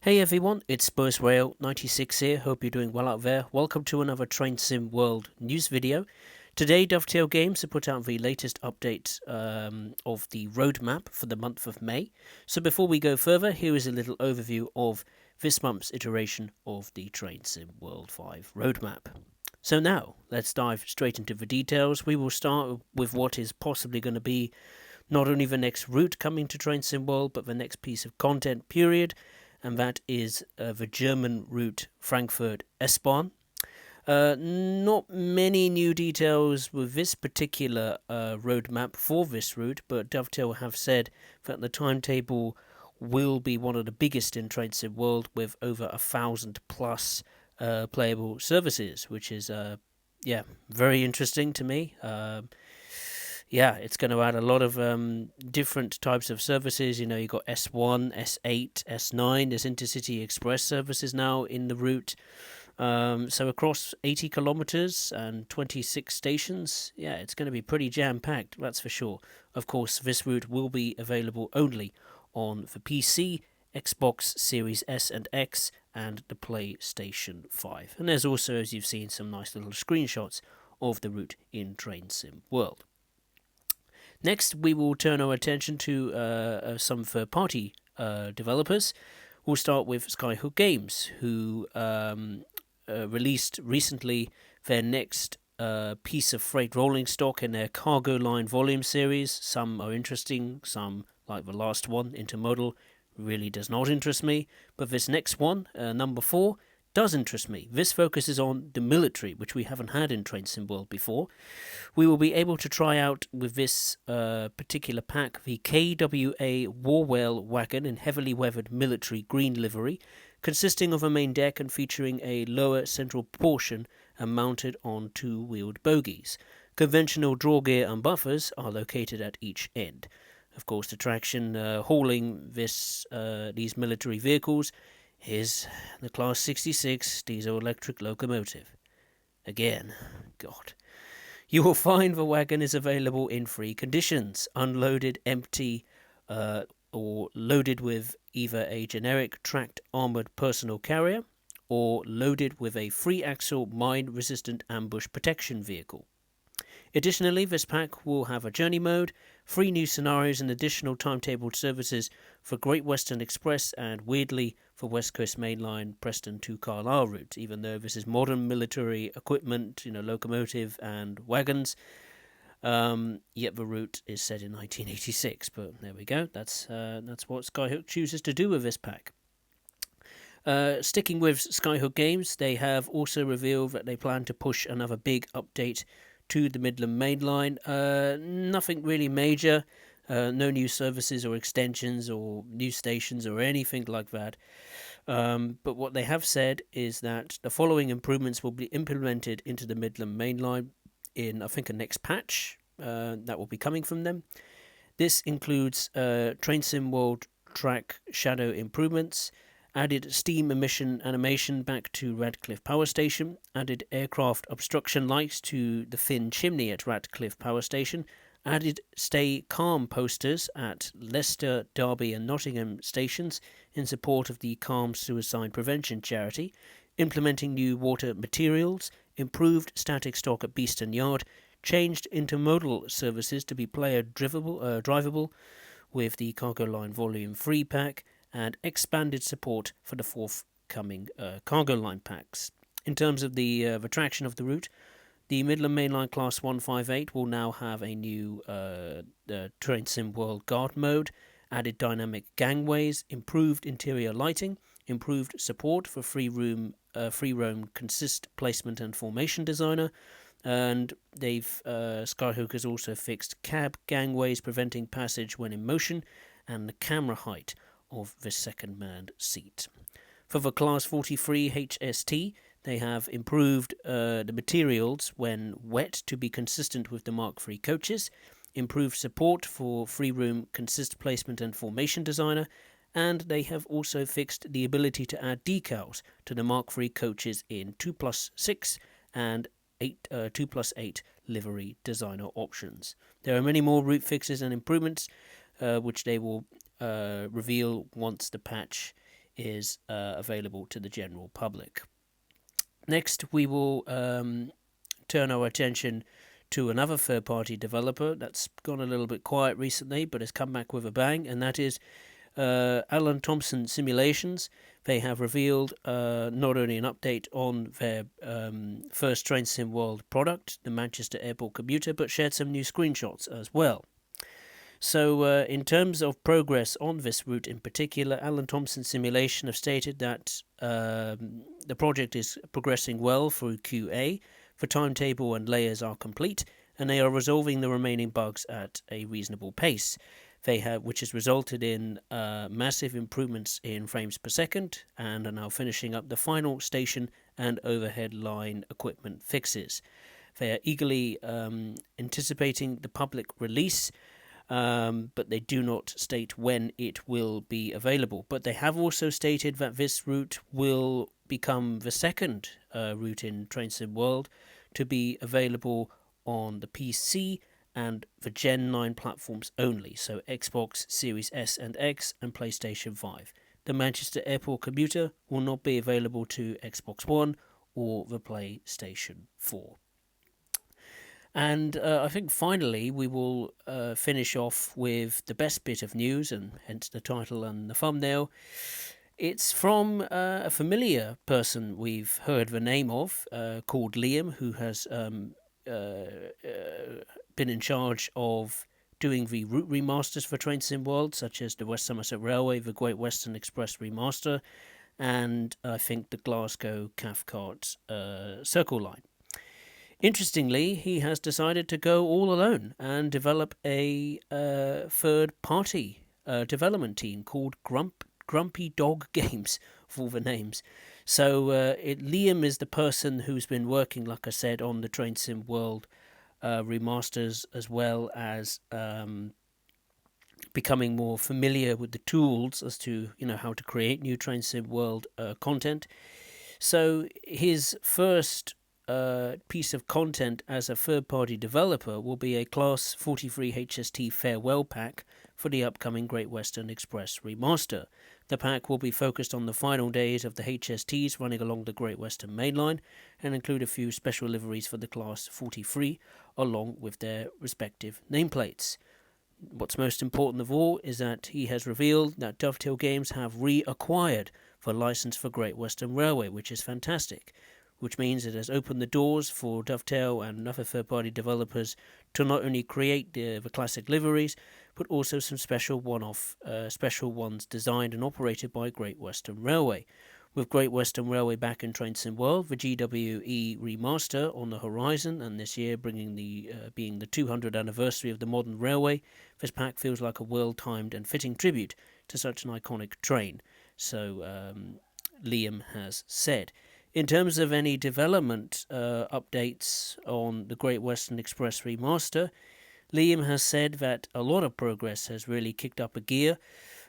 Hey everyone, it's Spurs Rail 96 here. Hope you're doing well out there. Welcome to another Train Sim World news video. Today, Dovetail Games have put out the latest update of the roadmap for the month of May. So before we go further, here is a little overview of this month's iteration of the Train Sim World 5 roadmap. So now, let's dive straight into the details. We will start with what is possibly going to be not only the next route coming to Train Sim World, but the next piece of content period, and that is the German route Frankfurt S Bahn. Not many new details with this particular roadmap for this route, but Dovetail have said that the timetable will be one of the biggest in Train Sim World, with over 1,000 plus playable services, which is very interesting to me. It's going to add a lot of different types of services. You know, you've got S1, S8, S9. There's Intercity Express services now in the route. So across 80 kilometers and 26 stations, it's going to be pretty jam-packed, that's for sure. Of course, this route will be available only on the PC, Xbox Series S and X, and the PlayStation 5. And there's also, as you've seen, some nice little screenshots of the route in Train Sim World. Next, we will turn our attention to some third-party developers. We'll start with Skyhook Games, who released recently their next piece of freight rolling stock in their Cargoline volume series. Some are interesting, some, like the last one, Intermodal, really does not interest me. But this next one, number 4, does interest me. This focuses on the military, which we haven't had in Train Sim World before. We will be able to try out with this particular pack the KWA Warwell wagon in heavily weathered military green livery, consisting of a main deck and featuring a lower central portion and mounted on two-wheeled bogies. Conventional draw gear and buffers are located at each end. Of course, the traction hauling these military vehicles is the Class 66 diesel-electric locomotive. Again, God. You will find the wagon is available in 3 conditions: unloaded, empty, or loaded with either a generic tracked armoured personal carrier, or loaded with a 3-axle mine-resistant ambush protection vehicle. Additionally, this pack will have a journey mode, 3 new scenarios and additional timetabled services for Great Western Express and, weirdly, for West Coast Mainline Preston to Carlisle route. Even though this is modern military equipment, locomotive and wagons, yet the route is set in 1986. But there we go. That's what Skyhook chooses to do with this pack. Sticking with Skyhook Games, they have also revealed that they plan to push another big update to the Midland main line. Nothing really major, no new services or extensions or new stations or anything like that. But what they have said is that the following improvements will be implemented into the Midland main line in, I think, a next patch that will be coming from them. This includes Train Sim World track shadow improvements, added steam emission animation back to Radcliffe Power Station, added aircraft obstruction lights to the thin chimney at Radcliffe Power Station, added stay calm posters at Leicester, Derby and Nottingham stations in support of the Calm Suicide Prevention charity, implementing new water materials, improved static stock at Beeston Yard, changed intermodal services to be player drivable with the Cargoline Volume 3 pack, and expanded support for the forthcoming Cargoline packs. In terms of the traction of the route, the Midland Mainline Class 158 will now have a new Train Sim World Guard mode, added dynamic gangways, improved interior lighting, improved support for free roam consist placement and formation designer, and Skyhook has also fixed cab gangways preventing passage when in motion, and the camera height of the second manned seat. For the Class 43 HST, they have improved the materials when wet to be consistent with the Mark III coaches, improved support for free room consist placement and formation designer, and they have also fixed the ability to add decals to the Mark III coaches in 2+6 and 2+8 livery designer options. There are many more route fixes and improvements which they will reveal once the patch is available to the general public. Next, we will turn our attention to another third-party developer that's gone a little bit quiet recently, but has come back with a bang, and that is Alan Thompson Simulations. They have revealed not only an update on their first Train Sim World product, the Manchester Airport Commuter, but shared some new screenshots as well. So in terms of progress on this route in particular, Alan Thompson Simulation have stated that the project is progressing well through QA, the timetable and layers are complete, and they are resolving the remaining bugs at a reasonable pace. Which has resulted in massive improvements in frames per second, and are now finishing up the final station and overhead line equipment fixes. They are eagerly anticipating the public release, but they do not state when it will be available. But they have also stated that this route will become the second route in Train Sim World to be available on the PC and the Gen 9 platforms only, so Xbox Series S and X and PlayStation 5. The Manchester Airport Commuter will not be available to Xbox One or the PlayStation 4. And I think finally we will finish off with the best bit of news, and hence the title and the thumbnail. It's from a familiar person we've heard the name of, called Liam, who has been in charge of doing the route remasters for Train Sim World, such as the West Somerset Railway, the Great Western Express Remaster, and I think the Glasgow Cathcart Circle Line. Interestingly, he has decided to go all alone and develop a third-party development team called Grumpy Dog Games, for all the names. So Liam is the person who's been working, like I said, on the Train Sim World remasters, as well as becoming more familiar with the tools as to how to create new Train Sim World content. So his first piece of content as a third-party developer will be a Class 43 HST farewell pack for the upcoming Great Western Express Remaster. The pack will be focused on the final days of the HSTs running along the Great Western Main Line and include a few special liveries for the Class 43 along with their respective nameplates. What's most important of all is that he has revealed that Dovetail Games have reacquired the license for Great Western Railway, which is fantastic, which means it has opened the doors for Dovetail and other third-party developers to not only create the classic liveries, but also some special special ones designed and operated by Great Western Railway. With Great Western Railway back in Train Sim World, the GWE Remaster on the horizon, and this year being the 200th anniversary of the modern railway, this pack feels like a well-timed and fitting tribute to such an iconic train, so Liam has said. In terms of any development updates on the Great Western Express Remaster, Liam has said that a lot of progress has really kicked up a gear,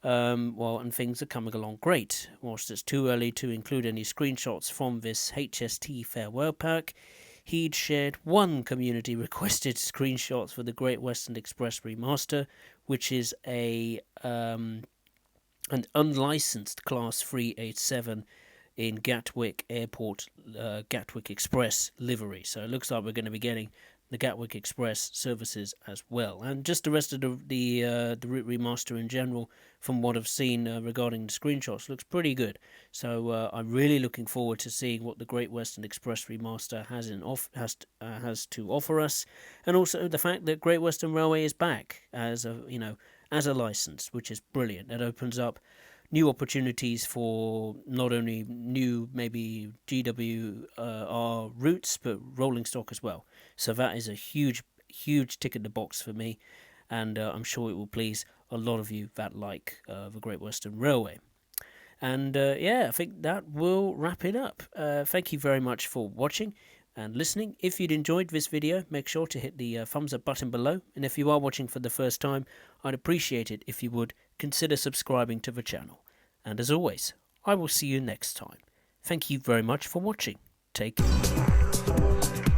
and things are coming along great. Whilst it's too early to include any screenshots from this HST farewell pack, he'd shared one community-requested screenshot for the Great Western Express Remaster, which is an unlicensed Class 387 in Gatwick Airport, Gatwick Express livery. So it looks like we're going to be getting the Gatwick Express services as well. And just the rest of the route remaster in general, from what I've seen regarding the screenshots, looks pretty good. So I'm really looking forward to seeing what the Great Western Express Remaster has to offer us, and also the fact that Great Western Railway is back as a license, which is brilliant. It opens up new opportunities for not only new maybe GWR routes, but rolling stock as well. So that is a huge tick in the box for me, and I'm sure it will please a lot of you that like the Great Western Railway. And I think that will wrap it up. Thank you very much for watching and listening. If you'd enjoyed this video, make sure to hit the thumbs up button below, and if you are watching for the first time, I'd appreciate it if you would consider subscribing to the channel. And as always, I will see you next time. Thank you very much for watching. Take care.